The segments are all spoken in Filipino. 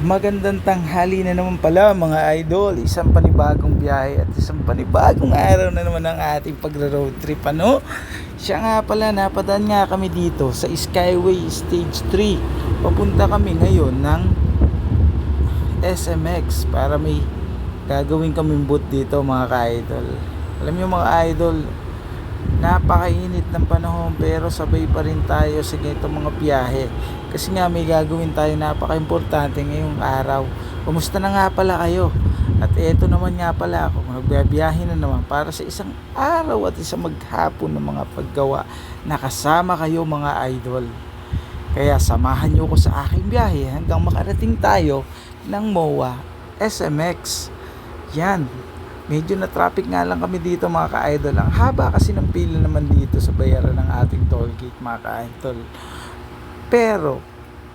Magandang tanghali na naman pala mga idol. Isang panibagong biyahe at isang panibagong araw na naman ang ating pagra-road trip, ano? Siya nga pala, napadaan nga kami dito sa Skyway Stage 3. Papunta kami ngayon ng SMX para may gagawin kaming boot dito mga ka-idol. Alam niyo mga idol, napakainit ng panahon pero sabay pa rin tayo sa ganitong mga biyahe kasi nga may gagawin tayo napaka-importante ngayong araw. Kumusta na nga pala kayo? At eto naman nga pala ako, magbiyahe na naman para sa isang araw at isang maghapon ng mga paggawa na kasama kayo mga idol. Kaya samahan nyo ko sa aking biyahe hanggang makarating tayo ng MOA SMX. Yan, medyo na traffic nga lang kami dito mga ka-idol. Ang haba kasi ng pila naman dito sa bayaran ng ating toll gate mga ka-idol. Pero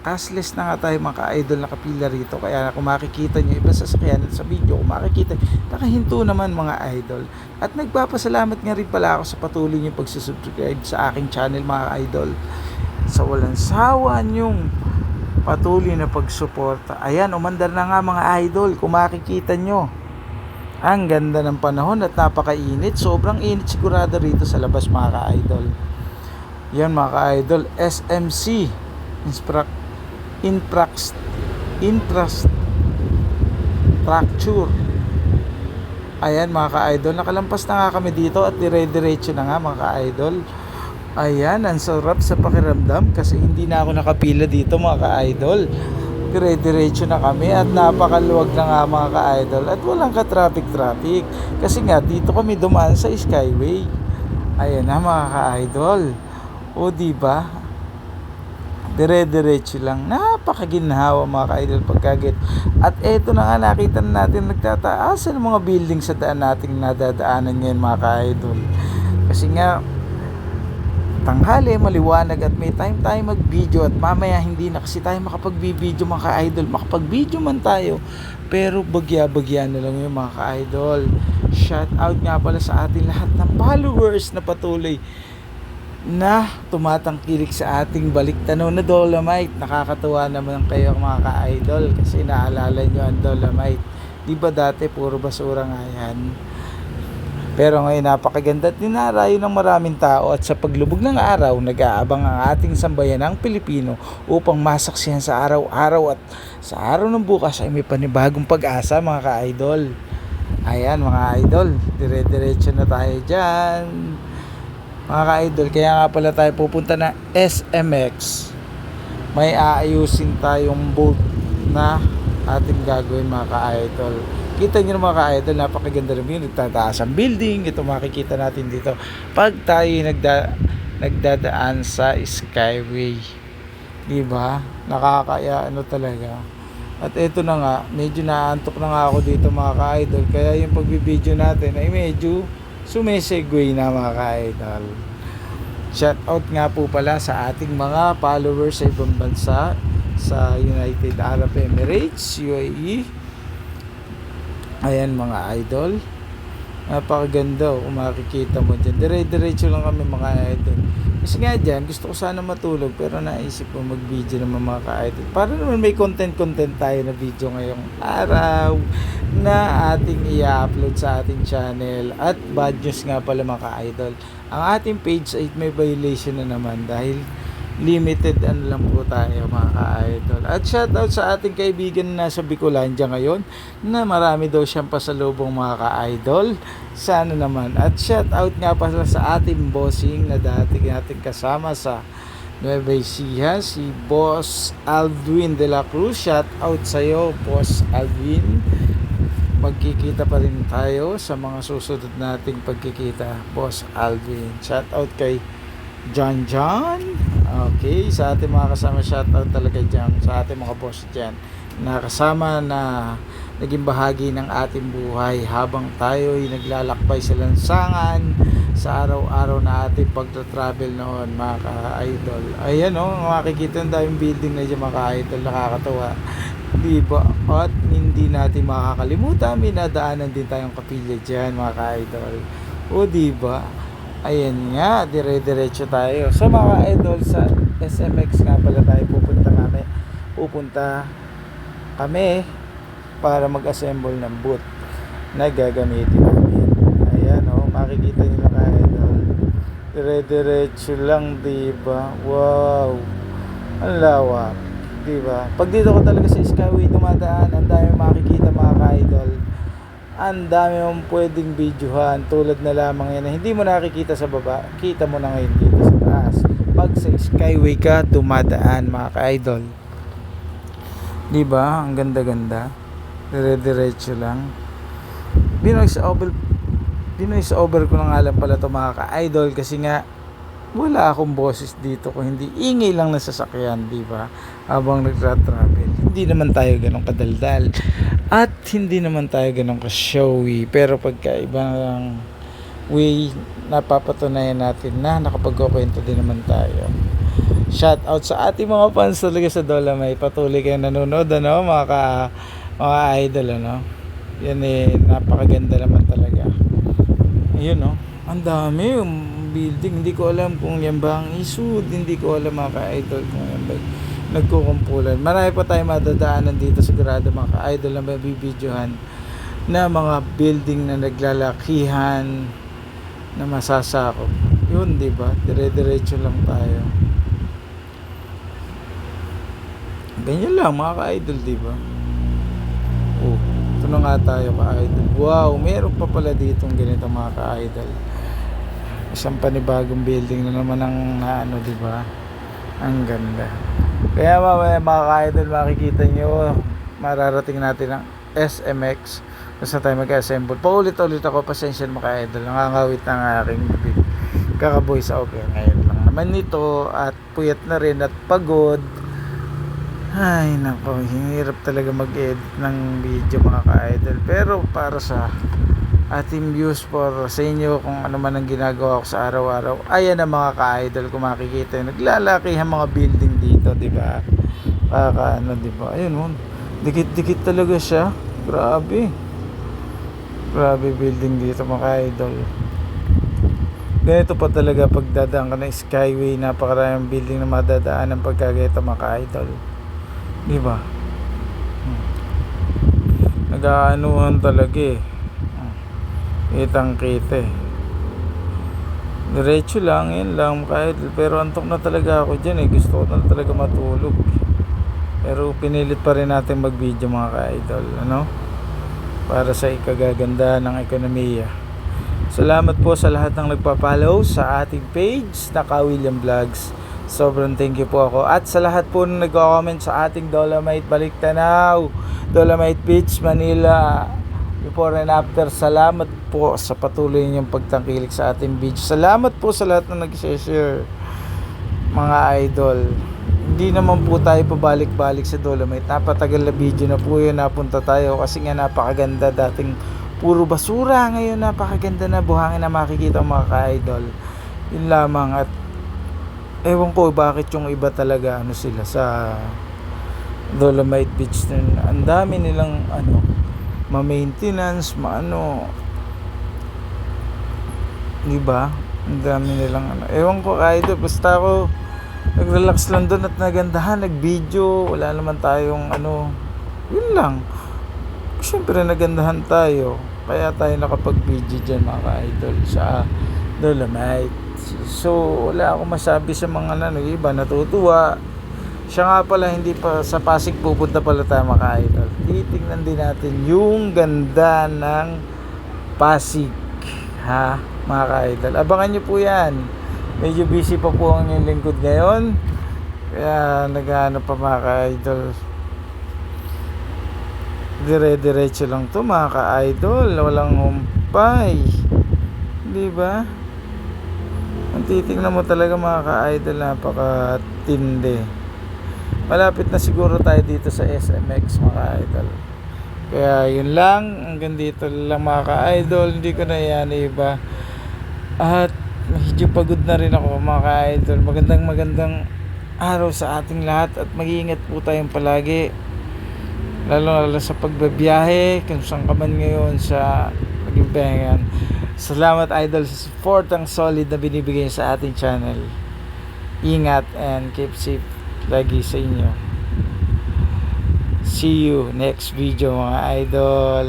cashless na nga tayo mga ka-idol, nakapila rito. Kaya kung makikita nyo iba sasakyan sa video, kung makikita, nakahinto naman mga idol. At nagpapasalamat nga rin pala ako sa patuloy nyo pagsusubscribe sa aking channel mga idol, sa walang sawa nyong patuloy na pagsuporta. Ayan, umandar na nga mga idol, kung makikita nyo. Ang ganda ng panahon at napakainit. Sobrang init sigurado rito sa labas mga ka-idol. Yan mga ka-idol, SMC Infrastructure. Ayan mga ka-idol, nakalampas na nga kami dito at dire-diretso na nga mga ka-idol. Ayan, ang sarap sa pakiramdam kasi hindi na ako nakapila dito mga ka-idol. Dire-diretso na kami at napakaluwag na nga mga ka-idol at walang ka-traffic kasi nga dito kami dumaan sa Skyway. Ayan na mga ka-idol. O diba? Dire-diretso lang. Napakaginhawa mga ka-idol pagkagit. At eto na nga, nakita na natin nagtataasan ng mga building sa daan nating nadadaanan ngayon mga ka-idol. Kasi nga tanghali, maliwanag at may time tayo mag-video at mamaya hindi na kasi tayo makapag-video mga ka-idol. Makapag-video man tayo pero bagya-bagya na lang yung mga ka-idol. Shout out nga pala sa ating lahat ng followers na patuloy na tumatangkilik sa ating baliktanaw na Dolomite. Nakakatuwa naman kayo mga ka-idol kasi naalala nyo ang Dolomite. Diba dati puro basura nga yan, pero ngayon napakaganda at dinarayo ng maraming tao at sa paglubog ng araw nag-aabang ang ating sambayanang Pilipino upang masaksihan sa araw-araw at sa araw ng bukas ay may panibagong pag-asa mga ka-idol. Ayan mga idol, dire-diretso na tayo dyan mga ka-idol. Kaya nga pala tayo pupunta na SMX. May aayusin tayong boat na ating gagawin mga ka-idol. Kita nyo mga ka-idol, napakaganda rin yun. Nagtataas ang building. Ito makikita natin dito pag tayo nagdadaan sa Skyway. Diba? Nakakaya ano talaga. At ito na nga, medyo naantok na nga ako dito mga ka-idol. Kaya yung pagbibideo natin ay medyo sumisegway na mga ka-idol. Shout out nga po pala sa ating mga followers sa ibang bansa, sa United Arab Emirates, UAE. Ayan mga idol, napakaganda kung makikita mo dyan. Dire-diretso lang kami mga idol. Kasi nga dyan, gusto ko sana matulog pero naisip ko mag-video naman mga ka-idol para naman may content tayo na video ngayong araw na ating i-upload sa ating channel. At bad news nga pala mga ka-idol, ang ating page ay may violation na naman dahil limited ano lang po tayo mga ka-idol. At shoutout sa ating kaibigan na nasa Bicolandia ngayon na marami daw siyang pasalubong mga ka-idol. Sana naman. At shoutout nga pala sa ating bossing na dati nating kasama sa Nueva Ecija, si Boss Alvin de la Cruz. Shoutout sa iyo Boss Alvin. Magkikita pa rin tayo sa mga susunod nating pagkikita Boss Alvin. Shoutout kay John. Okay, sa ating mga kasama, shoutout talaga dyan sa ating mga boss dyan na kasama na naging bahagi ng ating buhay habang tayo ay naglalakbay sa lansangan sa araw-araw na ating pagta-travel noon mga ka-idol. Ayan o, makikita ang daming building na dyan mga ka-idol, nakakatawa diba? At hindi natin makakalimutan, minadaanan din tayong kapilya dyan mga ka-idol. O diba? Ayan nga, dire-diretso tayo. So mga idol, sa SMX nga pala tayo pupunta kami para mag-assemble ng boot na gagamitin namin. Ayan makikita nyo na ka-idol. Dire-diretso lang, diba? Wow! Ang lawak, diba? Pag dito ko talaga sa Skyway dumadaan, ang dami makikita mga ka-idol. Ang dami mong pwedeng videohan, tulad na lamang yan na hindi mo nakikita sa baba, kita mo na ngayon dito sa taas. Pag sa Skyway ka dumadaan mga ka-idol, diba? Ang ganda-ganda, dire-diretso lang. Binoise over ko na nga lang pala ito mga ka-idol, kasi nga wala akong boses dito kung hindi ingay lang na sasakyan, diba? Habang nagtra-travel. Hindi naman tayo ganun kadaldal at hindi naman tayo ganun ka-showy, pero pagka ibang way, napapatunayan natin na nakapagkukwento din naman tayo. Shout out sa ating mga fans talaga sa Dolomite. Patuloy kayong nanonood mga idol yan napakaganda naman talaga. Ayun ang dami yung building, hindi ko alam kung yan ba ang isud, hindi ko alam mga ka-idol kung yan ba nagkukumpulan. Marami pa tayo madadaanan dito sigurado mga ka-idol na mabibidyohan na mga building na naglalakihan na masasakop. Yun, diba? Dire-diretso lang tayo. Ganyan lang mga ka-idol, diba? Ito na nga tayo ka-idol. Wow, meron pa pala ditong ganito mga ka-idol. Isang panibagong building na naman ang diba? Ang ganda. Kaya mamaya mga ka-idol, makikita nyo, mararating natin ang SMX basta tayo mag-assemble. Paulit-ulit ako, pasensya mga ka-idol, nangangawit ng aking kakaboy sa okay. Ngayon lang naman nito at puyat na rin at pagod. Ay nako, hirap talaga mag-edit ng video mga ka-idol, pero para sa ating views, for sa inyo kung ano man ang ginagawa ko sa araw-araw, ayan ang mga ka-idol, kung makikita naglalaki ang mga building dito, diba? Diba? Ayun dikit-dikit talaga siya. Grabe building dito mga ka-idol. Ganito pa talaga pag dadaan ka ng Skyway, napakaraming building na madadaan ng pagkagayto mga ka-idol, diba? Nag-aanuhan talaga kitang-kita diretso lang, yun lang kahit, pero antok na talaga ako dyan gusto ko na talaga matulog, pero pinilit pa rin natin mag video mga ka-idol para sa ikagaganda ng ekonomiya. Salamat po sa lahat ng nagpa-follow sa ating page na Ka-William Vlogs. Sobrang thank you po ako, at sa lahat po na nag-comment sa ating Dolomite Baliktanaw, Dolomite Beach, Manila before and after. Salamat po sa patuloy niyong pagtangkilik sa ating video. Salamat po sa lahat na nag-share mga idol. Hindi naman po tayo pabalik-balik sa Dolomite, napatagal na video na po yun, napunta tayo kasi nga napakaganda. Dating puro basura, ngayon napakaganda na buhangin na makikita mga ka-idol. Yun lamang, at ewan ko bakit yung iba talaga sila sa Dolomite Beach na ang dami nilang ma-maintenance, diba? Ang dami nilang ewan ko idol, basta ako nag-relax lang doon at nagandahan, nag-video, wala naman tayong yun lang. Siyempre nagandahan tayo, kaya tayo nakapag-video dyan mga ka-idol sa Dolomite. So wala akong masabi sa mga iba, natutuwa. Siya nga pala, hindi pa sa Pasig pupunta pala tayo mga ka-idol. Titingnan din natin yung ganda ng Pasig, mga ka-idol. Abangan nyo po yan. Medyo busy pa po ang yung lingkod ngayon, kaya nag-ano pa mga ka-idol. Dire-diretso lang to mga ka-idol, walang humpay, diba? Ang titingnan mo talaga mga ka-idol, napakatindi. Malapit na siguro tayo dito sa SMX mga ka-idol. Kaya yun lang, hanggang dito lang mga ka-idol, hindi ko na yan iba. At medyo pagod na rin ako mga ka-idol. Magandang araw sa ating lahat, at mag-iingat po tayong palagi, lalo sa pagbabiyahe kung saan ka man ngayon sa pagbibiyahe. Salamat idol sa support ang solid na binibigay sa ating channel. Ingat and keep safe lagi sa inyo. See you next video mga idol.